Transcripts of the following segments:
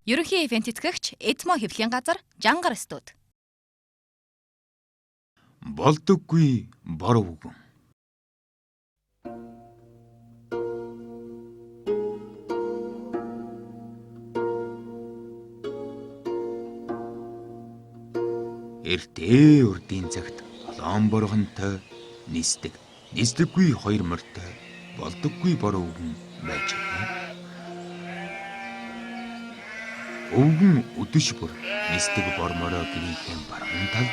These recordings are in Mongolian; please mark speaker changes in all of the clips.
Speaker 1: Ерөнхий ивент тэтгэгч Эдмо хэвлэлийн газар Жангар студ.
Speaker 2: Болдоггүй бор өвгөн. Эртээ урдын цагт олоон боргонтой нисдэггүй хоёр морьтой болдоггүй бор өвгөн байж байна. Өвгөн өдөш бүр нисдэг бор мороо гэрийнхэн баруун тал,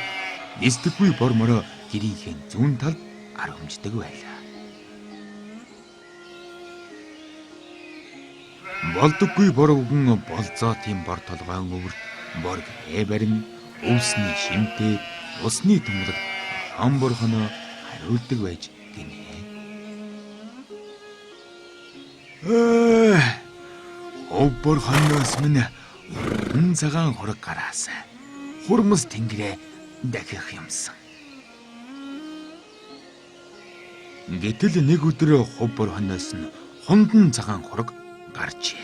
Speaker 2: нисдэггүй бор мороо гэрийнхэн зүүн талд аргамждаг байлаа. Болдоггүй бор өвгөн болзоотын бор толгойн өвөрт бор гэрээ барин өвсний шимтэй усны томлог олоон боргоноо хариулдаг байж гинэ. Ов боргоноос минь цагаан хураг гараасан. Хурмас тэнгэрээ дахих юмсан. Гэтэл нэг өдөр хов боргоноос нь хундан цагаан хураг гарчээ.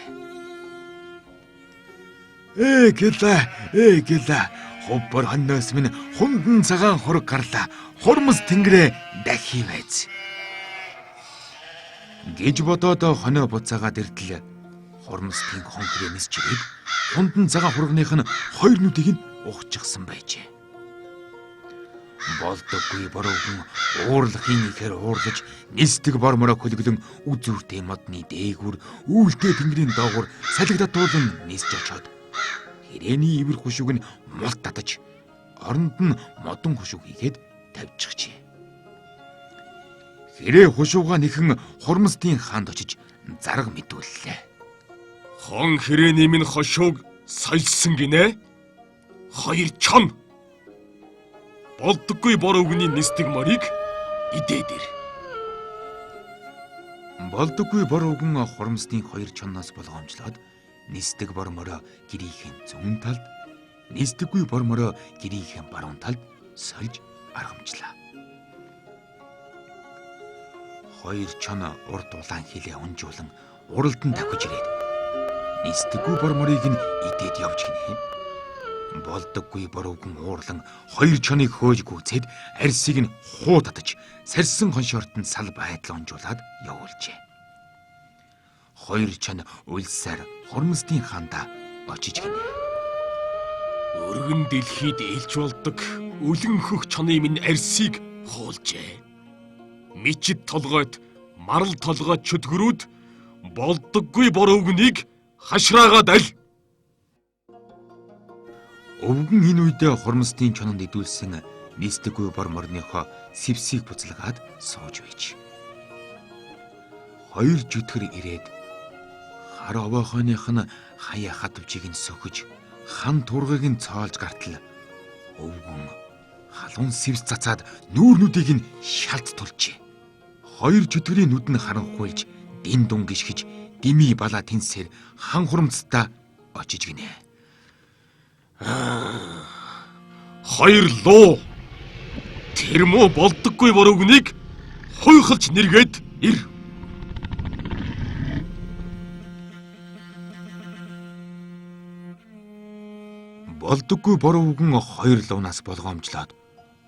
Speaker 2: Гэлээ. Хов боргоноос минь хундан цагаан хураг гарлаа. Хурмас тэнгэрээ дахив байц. Гэж бодоод хоноо буцаагаад иртэл хурмстын хон хэрэг нисч ирээд хундан цагаан хурагных нь хоёр нүдийг нь ухчихсан байжээ. Болдоггүй бор өвгөн уурлахын ихээр уурлаж нисдэг бор мороо хөлөглөн үзүүртэй модны дээгүр үүлтэй тэнгэрийн доогуур салгидатуулан нисч очоод хэрээний ивэр хушууг нь мулт татаж оронд нь модон хушууг хийгээд тавьчихжээ. Хэрээ хушуугаа нэхэн хурмстын хаанд очиж зарга мэдүүллээ.
Speaker 3: Хон хэрээний минь хошууг сольсон гинэ. Хоёр чон. Болдоггүй бор өвгөний нисдэг морийг идээд ир.
Speaker 2: Болдоггүй бор өвгөн хурмстын хоёр чоноос болгоомжлоод нисдэг бор мороо гэрийнхэн зүүн талд, нисдэггүй бор мороо гэрийнхэн баруун талд сольж аргамжлаа. Хоёр чон урд улаан хилээ унжуулан уралдан давхиж ирээд нисдэггүй бор морийг нь идээд явж гинэ. Болдоггүй бор өвгөн уурлан хоёр чоныг хөөж гүйцээд арьсыг нь хуу татаж сарьсан хоншоортон сал байдал унжуулад явуулжээ. Хоёр чон улсаар хурмстын хаанда очиж гинэ.
Speaker 3: Өргөн дэлхийд элж болдог өлөн хөх чоны минь арьсыг хуулжээ. Мичид толгойд марал толгойд чөтгөрүүд болдоггүй бор өвгөнийг хашраагаад аль.
Speaker 2: Өвгөн энэ үедээ хурмстын чононд идүүлсэн нисдэггүй бор морныхоо сэвсийг буцалгаад сууж байж. Хоёр жүтгэр ирээд хар овоохоных нь хаяа хатвчийг нь сөхөж хан тургыг нь цоолж гартал өвгөн халуун сэвс цацаад нүүрнүүдийг нь шалт тулжээ. Хоёр жүтгэрийн нүд нь харанхуйлж дин дун гიშгэж дими бала тэнсээр хан хурамцтай очиж гинэ.
Speaker 3: Хоёр луу тэр муу болдоггүй бор өвгөнийг хуйхалж нэргээд ир.
Speaker 2: Болдоггүй бор өвгөн хоёр луунаас болгоомжлоод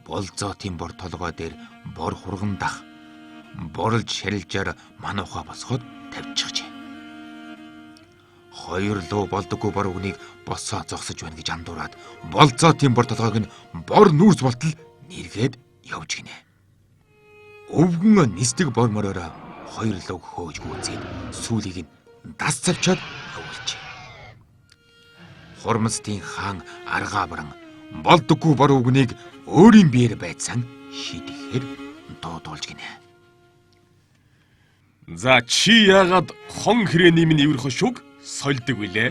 Speaker 2: болзоотын бор толгой дээр бор хурган дах борлж шарилжаар манууха босгоод тавьчихжээ. Хоёр луу болдоггүй бор өвгөнийг босоо зогсож байна гэж андуураад болзоотын бор толгойг нь бор нүүрс болтол нэргээд явж гинэ. Өвгөн нисдэг бор мороор хоёр лууг хөөж гүйцээд сүүлийг нь дас цавчаад явуулжээ. Хурмстын хаан аргаа баран болдоггүй бор өвгөнийг өөрийн биеэр байцсан шийдэхээр дуудуулж гинэ.
Speaker 3: За чи яагаад хон хэрээний минь ивэр хошууг сольдог вүлээ?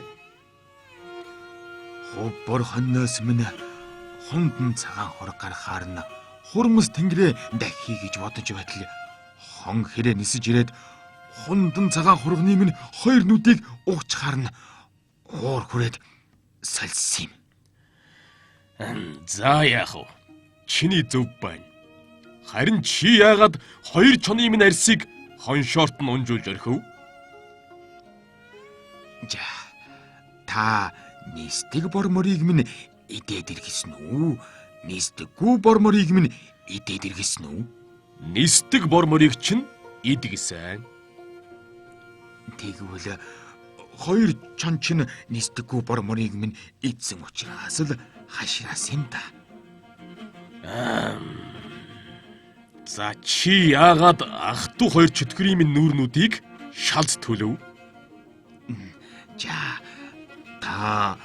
Speaker 2: Ховбор хонноос минь хундан цагаан хураг гарахаар нь хурмас тэнгэрээ дахье гэж бодож байтал хон хэрэг нисэж ирээд хундан цагаан хурганы минь хоёр нүдийг угчхаар нь уур хүрээд сольсон юм.
Speaker 3: За яах вэ? Чиний зөв байна. Харин чи яагаад хоёр чоны минь арьсыг хоншоорт нь унжуулж орхив?
Speaker 2: За та нисдэг бор морийг минь идээд иргэсэн үү? Нисдэггүй бор морийг минь идээд иргэсэн үү?
Speaker 3: Нисдэг бор морийг чинь идгэсэн.
Speaker 2: Тэгвэл хоёр чон чинь нисдэггүй бор морийг минь идсэн учраас л хашраас юм да.
Speaker 3: За чи яагаад ах トゥ хоёр чөтгөрийн минь нүүрнүүдийг шалж төлөв?
Speaker 2: За та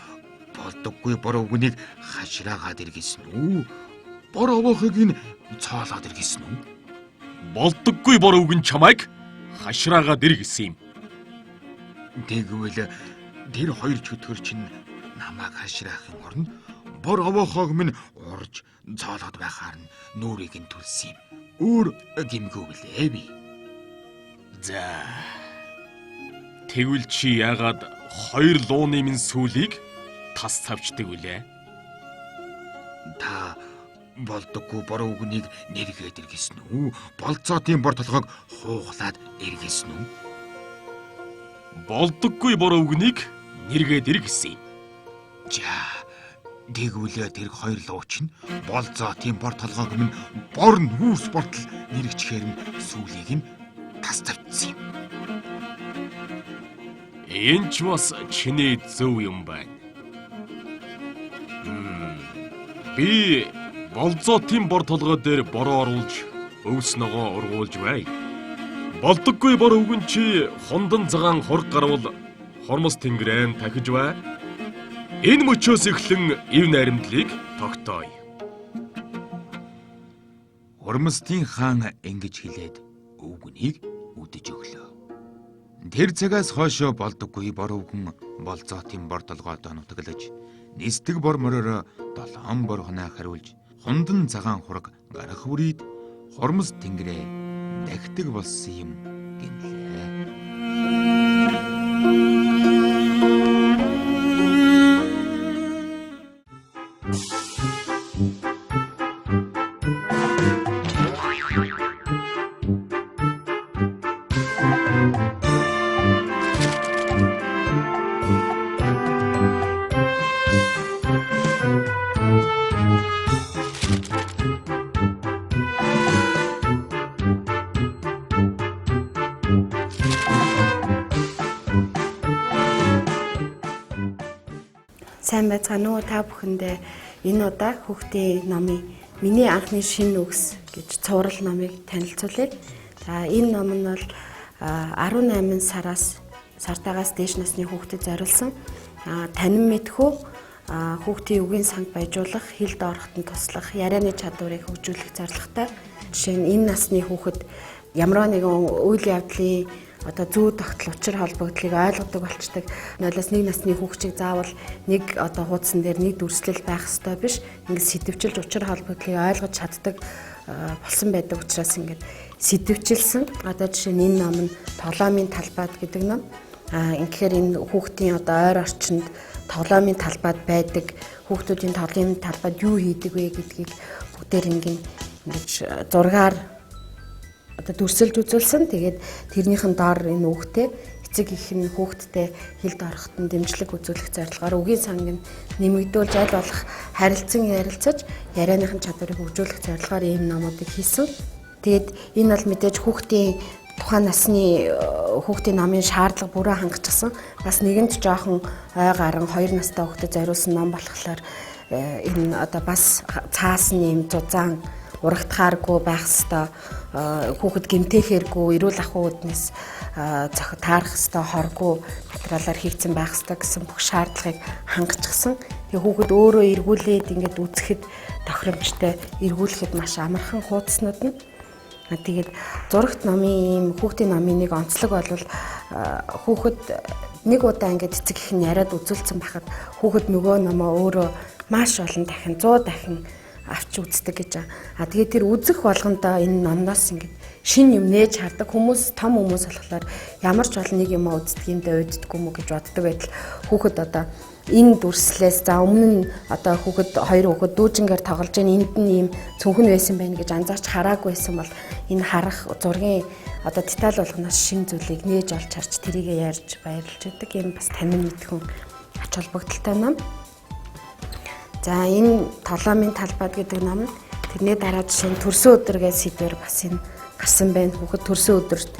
Speaker 2: болдоггүй бор өвгнийг хашраагаад иргэсэн үү? Бор овоохыг нь цоолоод иргэсэн үү?
Speaker 3: Болдоггүй бор өвгөн чамайг хашраагаад иргэсэн юм.
Speaker 2: Тэгвэл тэр хоёр чөтгөр чинь намайг хашраахын оронд бор овоохог минь урж цоолоод байхаар нь нүрийг нь түлсэн юм. Өөр гимгүй билээ би.
Speaker 3: За тэгвэл чи яагаад хоёр лууны минь сүлийг тас тавчдаг үлээ?
Speaker 2: Та болдоггүй бор өвгнийг нэргээд иргэсэн үү? Болцоотын бор толгойг хуухлаад иргэсэн үү?
Speaker 3: Болдоггүй бор өвгнийг нэргээд иргэсэн юм.
Speaker 2: За тэгвэл тэр хоёр лууч нь болцоотын бор толгойг минь бор нүүрс бортол нэрэгчхээр нь сүлийг нь тас тавьчихсан юм.
Speaker 3: Энэ ч бас чиний зөв юм байна. Би болзоотын бор толгой дээр бороо оруулж өвс ногоо ургуулж бай. Болдоггүй бор өвгөн чи хундан цагаан хург гарвал хормос тэнгэрэн тахиж бай. Энэ мөчөөс эхлэн ив найрамдлыг тогтооё.
Speaker 2: Хормостын хаан ингэж хэлээд өвгөнийг үдэж өглөө. Тэр цагаас хойшоо болдоггүй бор өвгөн болзоотын бор толгойд нутаглаж нисдэг бор мороор 7 бор хоноо хариулж хундан цагаан хураг гарах үрид хормос тэнгэрээ дахидаг болсон юм гинлээ.
Speaker 4: Сайн байцгаана уу та бүхэндээ энэ удаа хүүхдийн номын миний анхны шинэ үгс гэж цуврал номыг танилцуулъя. За энэ ном нь бол 18 сартаагаас дээш насны хүүхдэд зориулсан танин мэдхүү хүүхдийн үгийн санг баяжуулах, хэлд ороход нь туслах, ярианы чадварыг хөгжүүлэх зорилготой. Жишээ нь энэ насны хүүхэд ямар нэгэн үйл явдлын зүү тогтол учир холбогдлыг ойлгодог болчдаг. Нойлоос нэг насны хүүхчийг заавал нэг хуудсан дээр нэг дүрслэл байх ёстой биш. Ингээд сэдвчилж учир холбогдлыг ойлгож чаддаг болсон байдаг учраас ингээд сэдвчилсэн. Жишээ нь энэ ном нь тоглоомын талбайд гэдэг ном. Ингээд энэ хүүхдийн ойр орчинд тоглоомын талбайд байдаг хүүхдүүдийн тоглоомын талбайд юу хийдэг вэ гэдгийг бүгдээр ингээд зургаар дүрсэлж үзүүлсэн. Тэгээд тэрнийхэн доор энэ үгтэй эцэг их нь хүүхдтэй хэлд ороход нь дэмжлэг үзүүлэх зорилгоор үгийн санг нь нэмэгдүүлж аль болох харилцан ярилцаж ярианыхын чадварыг хөгжүүлэх зорилгоор ийм номуудыг хийсэн. Тэгээд энэ бол мэдээж хүүхдийн тухайн насны хүүхдийн номын шаардлага бүрээ хангацсан. Бас нэгэнд жоохон ой гарan 2 настай хүүхдэд зориулсан ном болохоор энэ бас цаасан юм зузаан урагтахааргүй байх ёстой, хүүхэд гэмтээхээргүй, эрүүл ахуй үүднээс таарах ёстой, хоргүй материалаар хийгдсэн байх ёстой гэсэн бүх шаардлагыг хангацсан. Тэгээ хүүхэд өөрөө эргүүлээд ингээд үзэхэд тохиромжтой эргүүлэхэд маш амархан хуудаснууд нь. Тэгээд зурагт номын ийм хүүхдийн номын нэг онцлог бол хүүхэд нэг удаа ингээд эцэг их нь яриад үзүүлсэн байхад хүүхэд нөгөө номоо өөрөө маш олон дахин 100 дахин авч үздэг гэж байгаа. А тэгээд тэр үзэх болгондоо энэ номноос ингээд шин юм нээж хардаг хүмүүс, том хүмүүс болохоор ямар ч олон нэг юм үздэг юм дэ уйддаггүй мүү гэж боддог байтал хүүхэд одоо энэ дүрслээс за өмнө нь одоо хүүхэд хоёр хүүхэд дүүжингээр тоглож байгаа энд нь ийм цүнхэн байсан байна гэж анзаарч хараагүй байсан бол энэ харах зургийн одоо деталь болгоноос шин зүйлийг нээж олж харж тэрийг ярьж баярлж байдаг. Энэ бас танин мэдхүн ач холбогдолтой ном. За энэ толомын талбайд гэдэг ном нь тэрний дараа жишээ нь төрсөн өдөр гэж сэдвэр бас энэ гарсан байна. Хүүхэд төрсөн өдөрт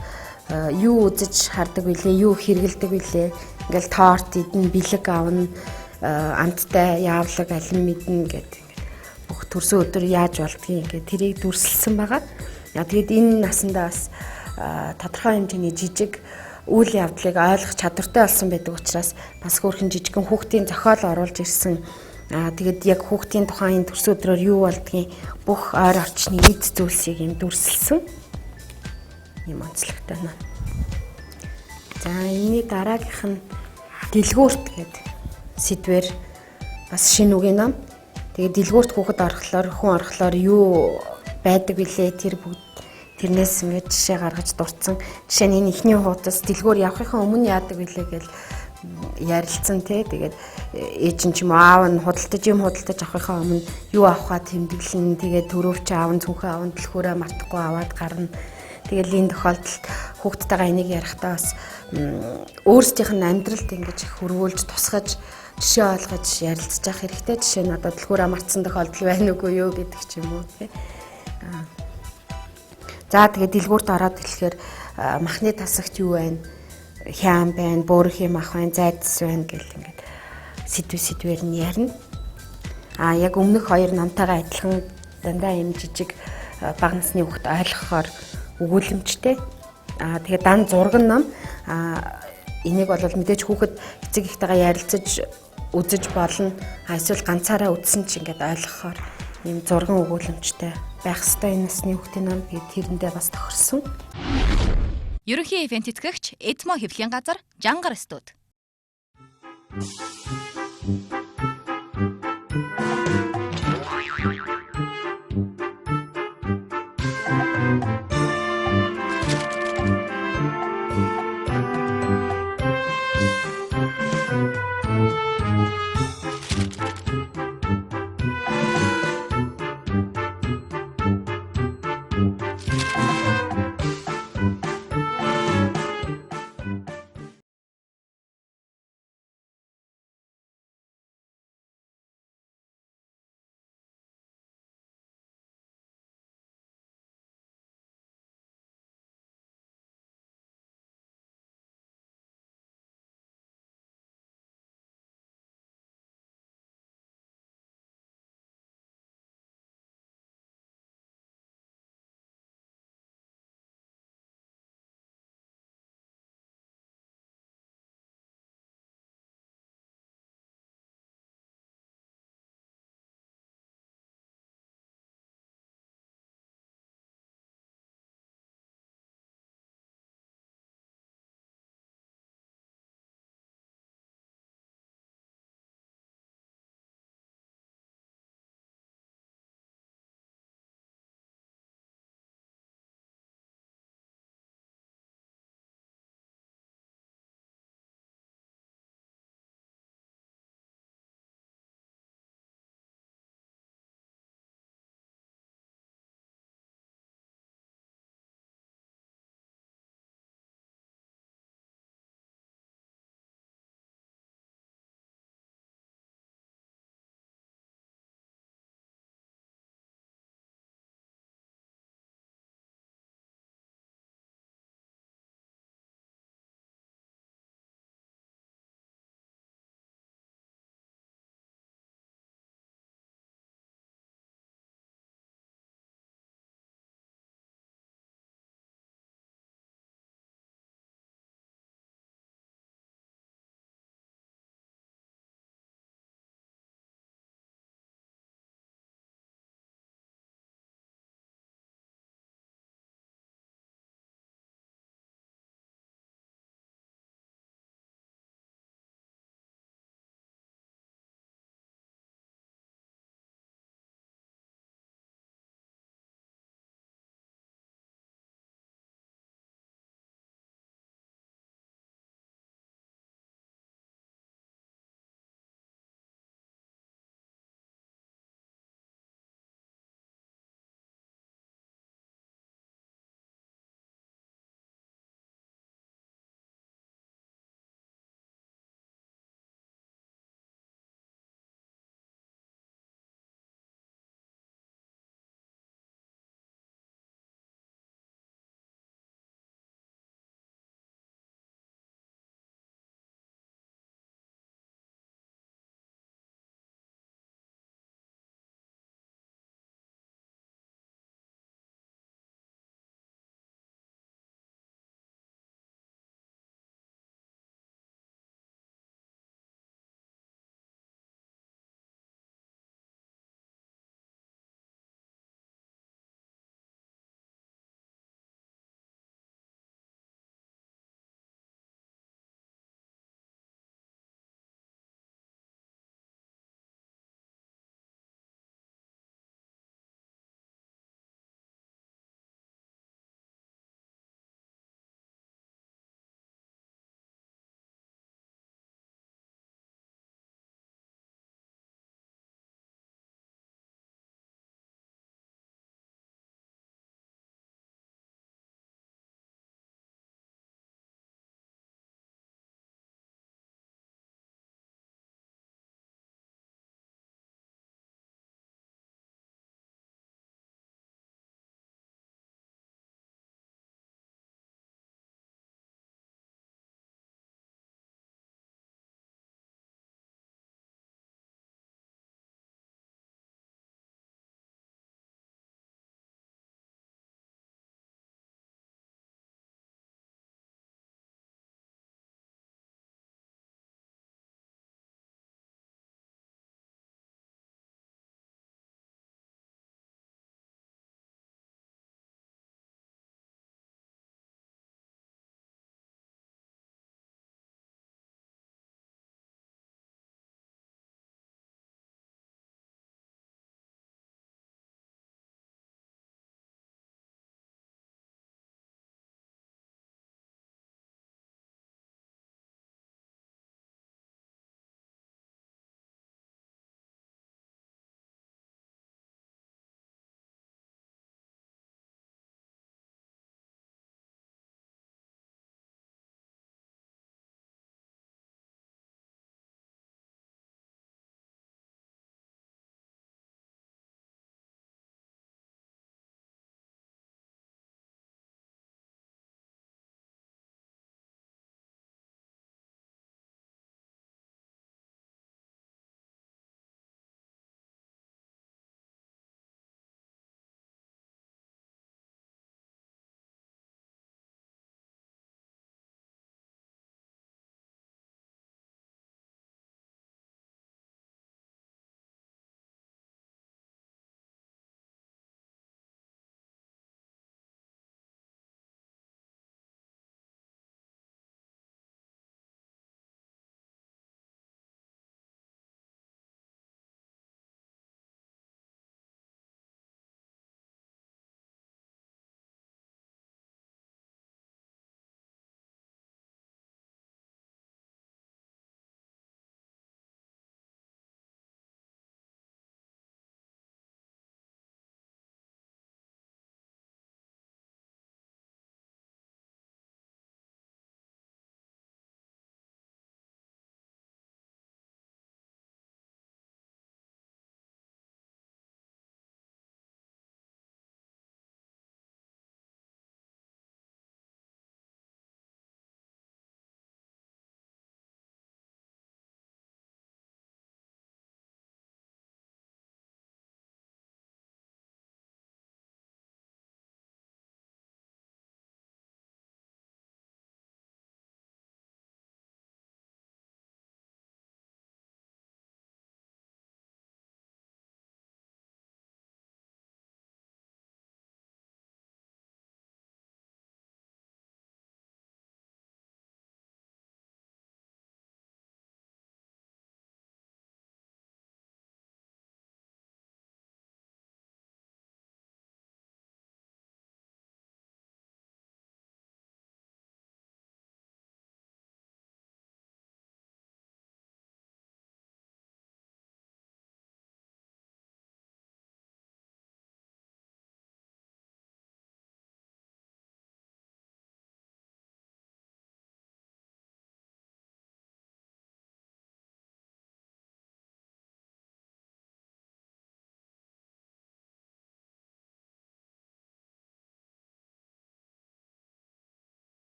Speaker 4: юу үзэж хардаг вүлээ, юу хэргэлдэг вүлээ. Ингээл торт идэн, бэлэг авна, амттай яавлаг алин мэднэ гэдэг. Бүх төрсөн өдөр яаж болдгийг ингээд тэрийг дүрсэлсэн байгаа. Яа тэгээд энэ насандаа бас тодорхой хэмжээний жижиг үйл явдлыг ойлгох чадвартай болсон байдаг учраас бас хөөрхөн жижигхэн хүүхдийн зохиол оруулж ирсэн. Тэгээд яг хүүхдийн тухайн энэ төрсөн өдрөөр юу болдгийг бүх ойр орчны эд зүйлсийг юм дүрсэлсэн. Ийм онцлогтой нэ. За энэний дараагийнх нь дэлгүүрт гэдэг сэдвэр бас шинэ үгийн ном. Тэгээд дэлгүүрт хүүхэд орохлоор юу байдаг вүлээ тэр бүгд тэрнээс ингээд жишээ гаргаж дурдсан. Жишээ нь энэ ихний хуудас дэлгүүр явахынхаа өмнө яадаг вүлээ гэж ярилцсан тий. Тэгээд ээж нь ч юм уу аав нь худалдаж авахынхаа өмнө юу авахаа тэмдэглэн тэгээд төрөвч аав нь цүнхээ аав нь дэлгүүрээ мартахгүй аваад гарна. Тэгэл энэ тохиолдолд хүүхдтэйгээ энийг ярихдаа бас өөрсдийнх нь амьдралд ингэж хөрвүүлж тусгаж жишээ олгож ярилцж явах хэрэгтэй. Жишээ нь одоо дэлгүүрээ мартсан тохиолдол байна уугүй юу гэдэг ч юм уу тий. За тэгээд дэлгүүрт ороод хэлэхээр махны тасагт юу байна? Хяам байна, бөөрөх юм ах байна, зайдас байна гэл ингээд сэдвээр нь ярина. Яг өмнөх хоёр номтойгоо адилхан дандаа юм жижиг бага насны хүүхд ойлгохоор өгүүлэмжтэй. Тэгээд дан зурган ном. Энийг бол мэдээж хүүхэд эцэг ихтэйгээ ярилцаж үзэж болно. Эсвэл ганцаараа үзсэн ч ингээд ойлгохоор ийм зурган өгүүлэмжтэй байх ёстой энэ насны хүүхдийн ном гэд тэрэндээ бас тохирсон.
Speaker 1: Ерөнхий ивент тэтгэгч Эдмо хэвлэлийн газар Жангар студ.